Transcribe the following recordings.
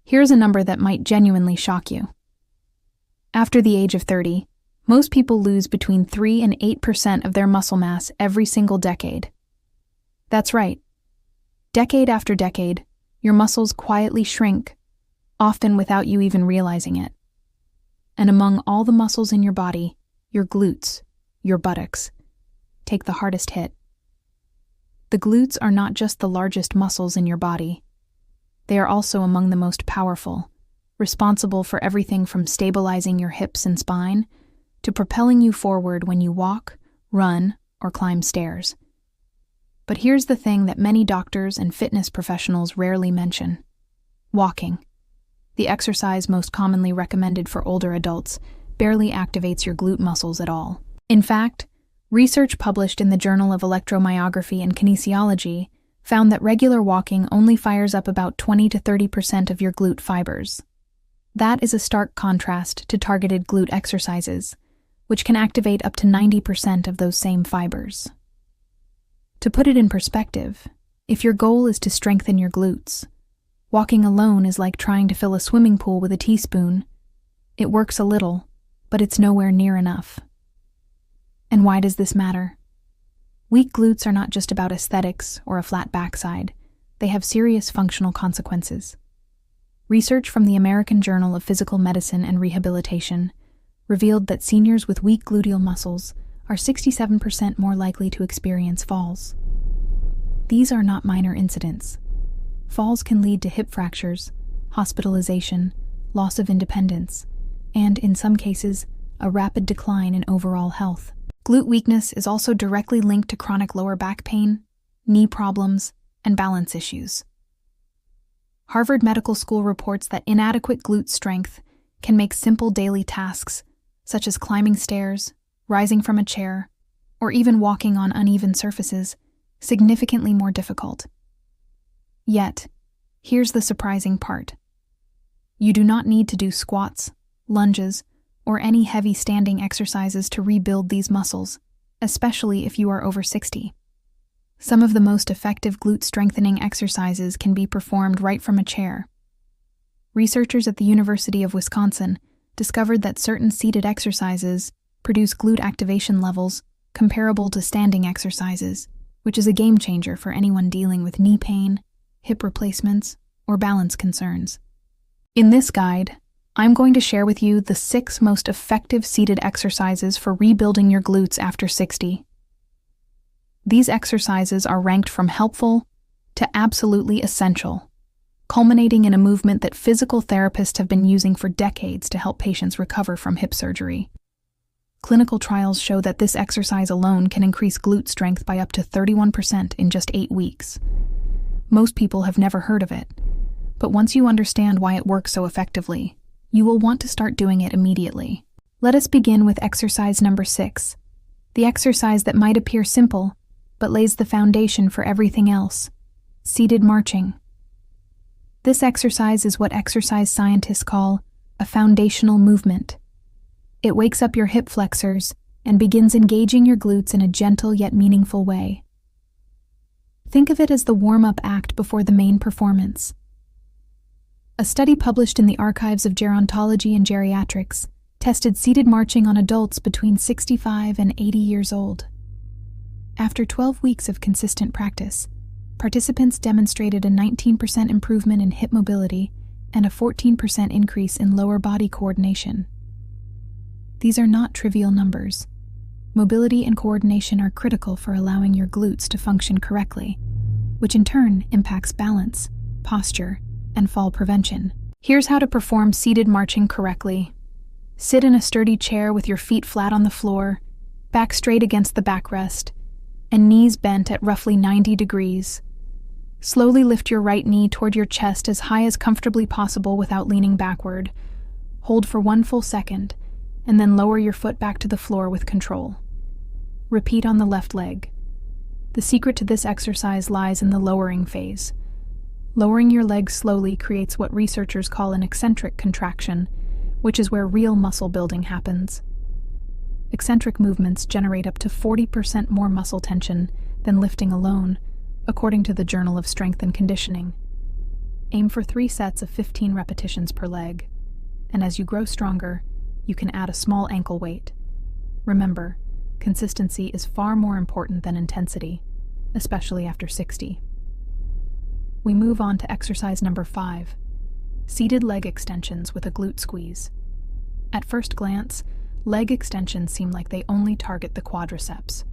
Here's a number that might genuinely shock you. After the age of 30, most people lose between 3 and 8% of their muscle mass every single decade. That's right. Decade after decade, your muscles quietly shrink, often without you even realizing it. And among all the muscles in your body, your glutes, your buttocks, take the hardest hit. The glutes are not just the largest muscles in your body. They are also among the most powerful, responsible for everything from stabilizing your hips and spine to propelling you forward when you walk, run, or climb stairs. But here's the thing that many doctors and fitness professionals rarely mention. Walking, the exercise most commonly recommended for older adults, barely activates your glute muscles at all. In fact, research published in the Journal of Electromyography and Kinesiology found that regular walking only fires up about 20 to 30% of your glute fibers. That is a stark contrast to targeted glute exercises, which can activate up to 90% of those same fibers. To put it in perspective, if your goal is to strengthen your glutes, walking alone is like trying to fill a swimming pool with a teaspoon. It works a little, but it's nowhere near enough. And why does this matter? Weak glutes are not just about aesthetics or a flat backside. They have serious functional consequences. Research from the American Journal of Physical Medicine and Rehabilitation revealed that seniors with weak gluteal muscles are 67% more likely to experience falls. These are not minor incidents. Falls can lead to hip fractures, hospitalization, loss of independence, and, in some cases, a rapid decline in overall health. Glute weakness is also directly linked to chronic lower back pain, knee problems, and balance issues. Harvard Medical School reports that inadequate glute strength can make simple daily tasks, such as climbing stairs, rising from a chair, or even walking on uneven surfaces, significantly more difficult. Yet, here's the surprising part. You do not need to do squats, lunges, or any heavy standing exercises to rebuild these muscles, especially if you are over 60. Some of the most effective glute strengthening exercises can be performed right from a chair. Researchers at the University of Wisconsin discovered that certain seated exercises produce glute activation levels comparable to standing exercises, which is a game changer for anyone dealing with knee pain, hip replacements, or balance concerns. In this guide, I'm going to share with you the 6 most effective seated exercises for rebuilding your glutes after 60. These exercises are ranked from helpful to absolutely essential, culminating in a movement that physical therapists have been using for decades to help patients recover from hip surgery. Clinical trials show that this exercise alone can increase glute strength by up to 31% in just 8 weeks. Most people have never heard of it, but once you understand why it works so effectively, you will want to start doing it immediately. Let us begin with exercise number 6, the exercise that might appear simple, but lays the foundation for everything else: seated marching. This exercise is what exercise scientists call a foundational movement. It wakes up your hip flexors and begins engaging your glutes in a gentle yet meaningful way. Think of it as the warm-up act before the main performance. A study published in the Archives of Gerontology and Geriatrics tested seated marching on adults between 65 and 80 years old. After 12 weeks of consistent practice, participants demonstrated a 19% improvement in hip mobility and a 14% increase in lower body coordination. These are not trivial numbers. Mobility and coordination are critical for allowing your glutes to function correctly, which in turn impacts balance, posture, and fall prevention. Here's how to perform seated marching correctly. Sit in a sturdy chair with your feet flat on the floor, back straight against the backrest, and knees bent at roughly 90 degrees. Slowly lift your right knee toward your chest as high as comfortably possible without leaning backward. Hold for 1 full second, and then lower your foot back to the floor with control. Repeat on the left leg. The secret to this exercise lies in the lowering phase. Lowering your legs slowly creates what researchers call an eccentric contraction, which is where real muscle building happens. Eccentric movements generate up to 40% more muscle tension than lifting alone, according to the Journal of Strength and Conditioning. Aim for 3 sets of 15 repetitions per leg, and as you grow stronger, you can add a small ankle weight. Remember, consistency is far more important than intensity, especially after 60. We move on to exercise number 5, seated leg extensions with a glute squeeze. At first glance, leg extensions seem like they only target the quadriceps.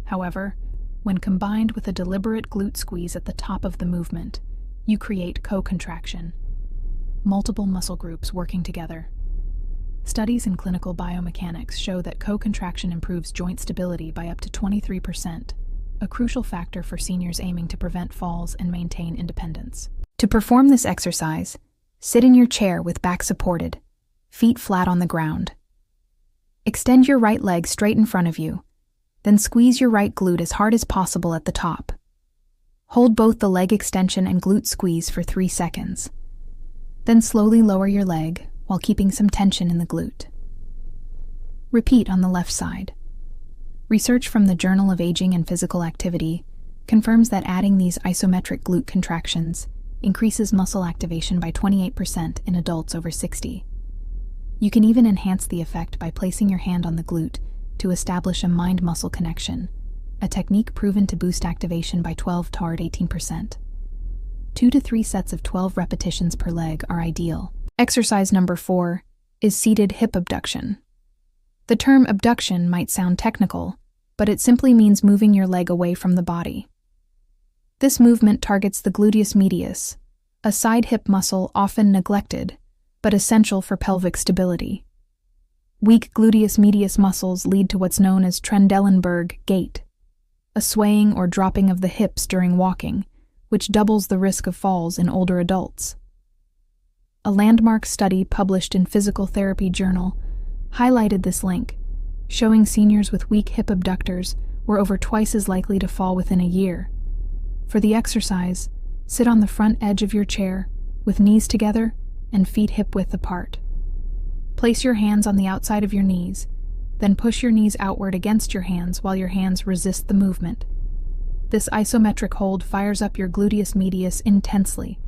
However, when combined with a deliberate glute squeeze at the top of the movement, you create co-contraction, multiple muscle groups working together. Studies in clinical biomechanics show that co-contraction improves joint stability by up to 23%, a crucial factor for seniors aiming to prevent falls and maintain independence. To perform this exercise, sit in your chair with back supported, feet flat on the ground. Extend your right leg straight in front of you, then squeeze your right glute as hard as possible at the top. Hold both the leg extension and glute squeeze for 3 seconds. Then slowly lower your leg while keeping some tension in the glute. Repeat on the left side. Research from the Journal of Aging and Physical Activity confirms that adding these isometric glute contractions increases muscle activation by 28% in adults over 60. You can even enhance the effect by placing your hand on the glute to establish a mind-muscle connection, a technique proven to boost activation by 12 to 18%. 2 to 3 sets of 12 repetitions per leg are ideal. Exercise number 4 is seated hip abduction. The term abduction might sound technical, but it simply means moving your leg away from the body. This movement targets the gluteus medius, a side hip muscle often neglected, but essential for pelvic stability. Weak gluteus medius muscles lead to what's known as Trendelenburg gait, a swaying or dropping of the hips during walking, which doubles the risk of falls in older adults. A landmark study published in Physical Therapy Journal highlighted this link, showing seniors with weak hip abductors were over twice as likely to fall within a year. For the exercise, sit on the front edge of your chair with knees together and feet hip-width apart. Place your hands on the outside of your knees, then push your knees outward against your hands while your hands resist the movement. This isometric hold fires up your gluteus medius intensely.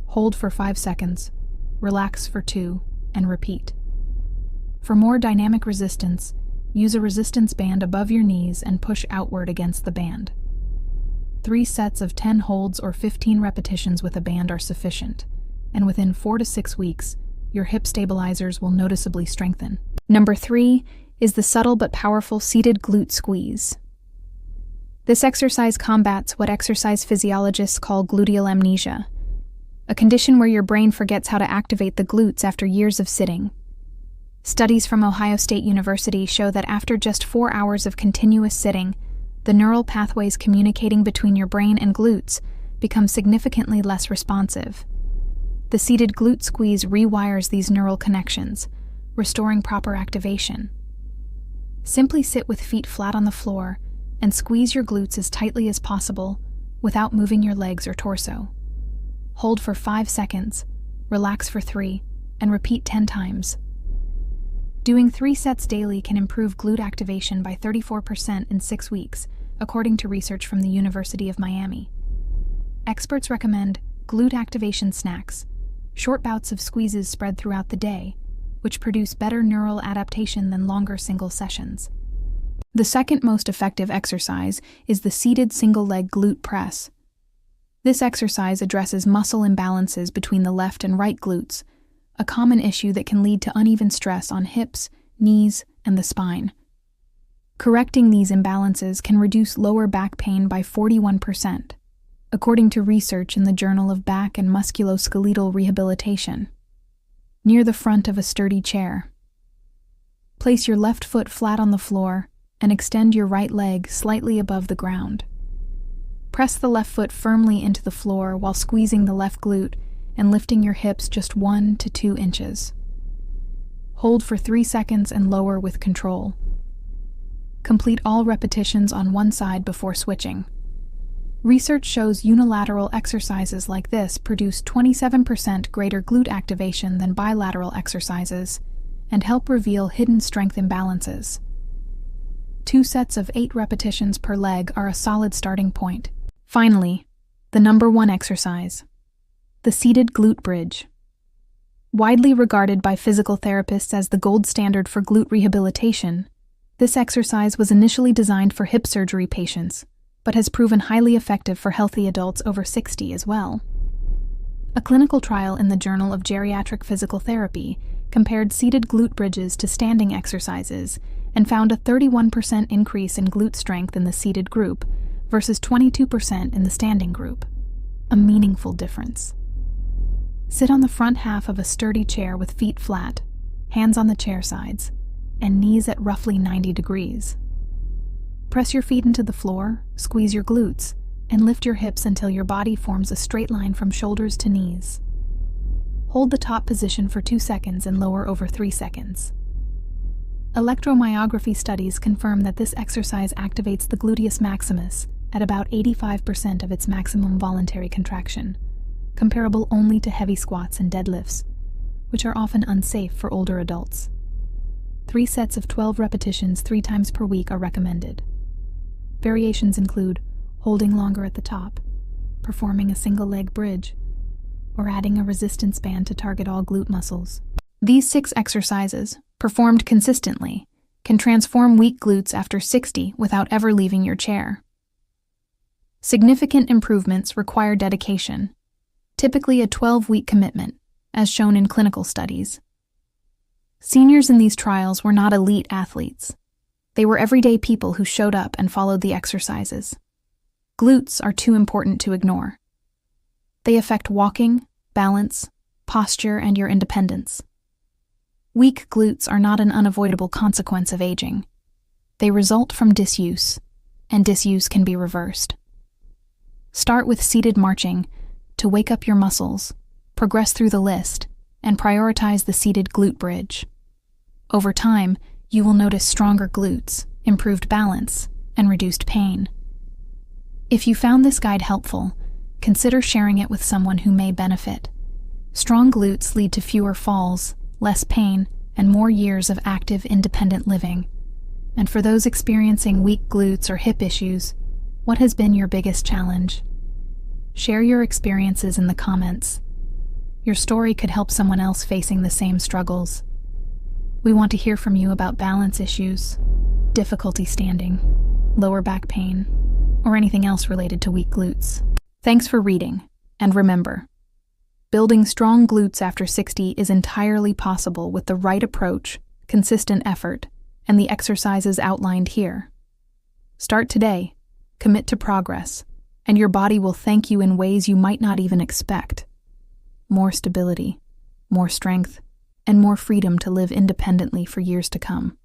Hold for 5 seconds, relax for 2, and repeat. For more dynamic resistance, use a resistance band above your knees and push outward against the band. 3 sets of 10 holds or 15 repetitions with a band are sufficient, and within 4 to 6 weeks, your hip stabilizers will noticeably strengthen. Number 3 is the subtle but powerful seated glute squeeze. This exercise combats what exercise physiologists call gluteal amnesia, a condition where your brain forgets how to activate the glutes after years of sitting. Studies from Ohio State University show that after just 4 hours of continuous sitting, the neural pathways communicating between your brain and glutes become significantly less responsive. The seated glute squeeze rewires these neural connections, restoring proper activation. Simply sit with feet flat on the floor and squeeze your glutes as tightly as possible without moving your legs or torso. Hold for 5 seconds, relax for 3, and repeat 10 times. Doing 3 sets daily can improve glute activation by 34% in 6 weeks, according to research from the University of Miami. Experts recommend glute activation snacks, short bouts of squeezes spread throughout the day, which produce better neural adaptation than longer single sessions. The second most effective exercise is the seated single-leg glute press. This exercise addresses muscle imbalances between the left and right glutes, a common issue that can lead to uneven stress on hips, knees, and the spine. Correcting these imbalances can reduce lower back pain by 41%, according to research in the Journal of Back and Musculoskeletal Rehabilitation. Near the front of a sturdy chair, place your left foot flat on the floor and extend your right leg slightly above the ground. Press the left foot firmly into the floor while squeezing the left glute and lifting your hips just 1 to 2 inches. Hold for 3 seconds and lower with control. Complete all repetitions on one side before switching. Research shows unilateral exercises like this produce 27% greater glute activation than bilateral exercises and help reveal hidden strength imbalances. 2 sets of 8 repetitions per leg are a solid starting point. Finally, the number 1 exercise, The seated glute bridge. Widely regarded by physical therapists as the gold standard for glute rehabilitation, this exercise was initially designed for hip surgery patients, but has proven highly effective for healthy adults over 60 as well. A clinical trial in the Journal of Geriatric Physical Therapy compared seated glute bridges to standing exercises and found a 31% increase in glute strength in the seated group versus 22% in the standing group. A meaningful difference. Sit on the front half of a sturdy chair with feet flat, hands on the chair sides, and knees at roughly 90 degrees. Press your feet into the floor, squeeze your glutes, and lift your hips until your body forms a straight line from shoulders to knees. Hold the top position for 2 seconds and lower over 3 seconds. Electromyography studies confirm that this exercise activates the gluteus maximus at about 85% of its maximum voluntary contraction, comparable only to heavy squats and deadlifts, which are often unsafe for older adults. 3 sets of 12 repetitions 3 times per week are recommended. Variations include holding longer at the top, performing a single leg bridge, or adding a resistance band to target all glute muscles. These 6 exercises, performed consistently, can transform weak glutes after 60 without ever leaving your chair. Significant improvements require dedication, typically a 12-week commitment, as shown in clinical studies. Seniors in these trials were not elite athletes. They were everyday people who showed up and followed the exercises. Glutes are too important to ignore. They affect walking, balance, posture, and your independence. Weak glutes are not an unavoidable consequence of aging. They result from disuse, and disuse can be reversed. Start with seated marching to wake up your muscles, progress through the list, and prioritize the seated glute bridge. Over time, you will notice stronger glutes, improved balance, and reduced pain. If you found this guide helpful, consider sharing it with someone who may benefit. Strong glutes lead to fewer falls, less pain, and more years of active, independent living. And for those experiencing weak glutes or hip issues, what has been your biggest challenge? Share your experiences in the comments. Your story could help someone else facing the same struggles. We want to hear from you about balance issues, difficulty standing, lower back pain, or anything else related to weak glutes. Thanks for reading, and remember, building strong glutes after 60 is entirely possible with the right approach, consistent effort, and the exercises outlined here. Start today, commit to progress, and your body will thank you in ways you might not even expect. More stability, more strength, and more freedom to live independently for years to come.